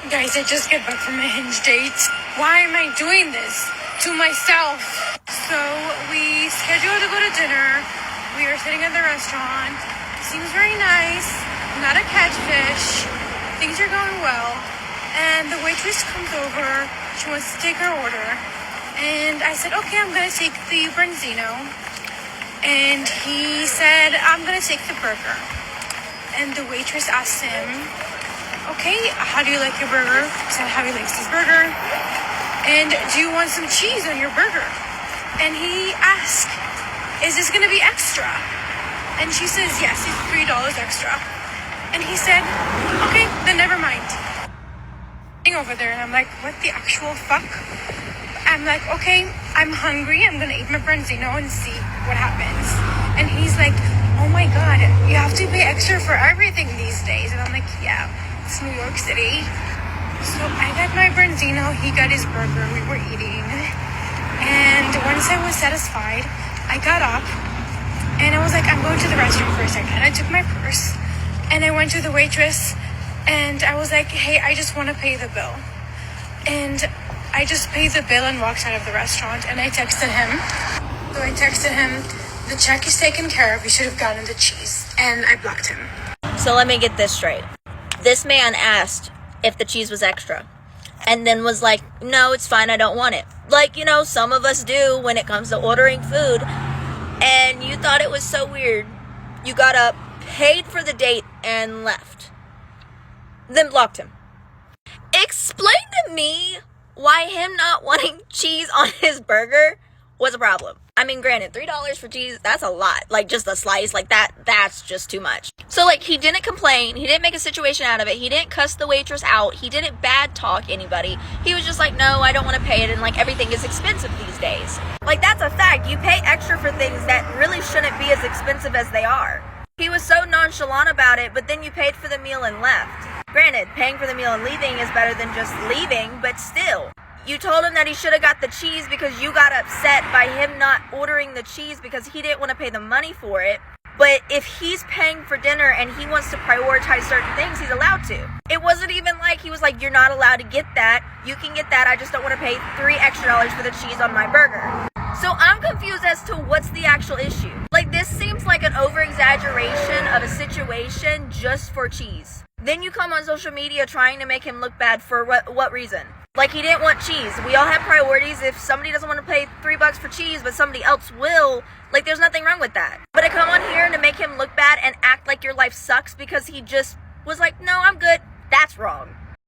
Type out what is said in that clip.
Guys, I just get back from a Hinge date. Why am I doing this to myself? So we scheduled to go to dinner. We are sitting at the restaurant. Seems very nice. Not a catfish. Things are going well. And the waitress comes over. She wants to take her order. And I said, okay, I'm going to take the branzino. And he said, I'm going to take the burger. And the waitress asked him, okay, how do you like your burger? He said, how he likes his burger. And do you want some cheese on your burger? And he asked, is this going to be extra? And she says, yes, it's $3 extra. And he said, okay, then never mind. Over there, and I'm like, what the actual fuck? I'm like, okay, I'm hungry. I'm going to eat my branzino and see what happens. And he's like, oh my God, you have to pay extra for everything these days. And I'm like, yeah. It's New York City. So I got my branzino, he got his burger, we were eating. And once I was satisfied, I got up and I was like, I'm going to the restroom for a second. And I took my purse and I went to the waitress and I was like, hey, I just want to pay the bill. And I just paid the bill and walked out of the restaurant and I texted him. So I texted him, the check is taken care of, you should have gotten the cheese. And I blocked him. So let me get this straight. This man asked if the cheese was extra and then was like, no, it's fine, I don't want it. Like, you know, some of us do when it comes to ordering food. And you thought it was so weird. You got up, paid for the date, and left. Then blocked him. Explain to me why him not wanting cheese on his burger was a problem. I mean, granted, $3 for cheese, that's a lot. Like, just a slice like that, that's just too much. So, like, he didn't complain. He didn't make a situation out of it. He didn't cuss the waitress out. He didn't bad talk anybody. He was just like, no, I don't want to pay it. And, like, everything is expensive these days. Like, that's a fact. You pay extra for things that really shouldn't be as expensive as they are. He was so nonchalant about it, but then you paid for the meal and left. Granted, paying for the meal and leaving is better than just leaving, but still. You told him that he should have got the cheese because you got upset by him not ordering the cheese because he didn't want to pay the money for it. But if he's paying for dinner and he wants to prioritize certain things, he's allowed to. It wasn't even like he was like, you're not allowed to get that. You can get that. I just don't want to pay $3 extra for the cheese on my burger. So I'm confused as to what's the actual issue. Like, this seems like an over-exaggeration of a situation just for cheese. Then you come on social media trying to make him look bad for what reason? Like, he didn't want cheese. We all have priorities. If somebody doesn't want to pay $3 for cheese, but somebody else will, like, there's nothing wrong with that. But to come on here to make him look bad and act like your life sucks because he just was like, no, I'm good, that's wrong.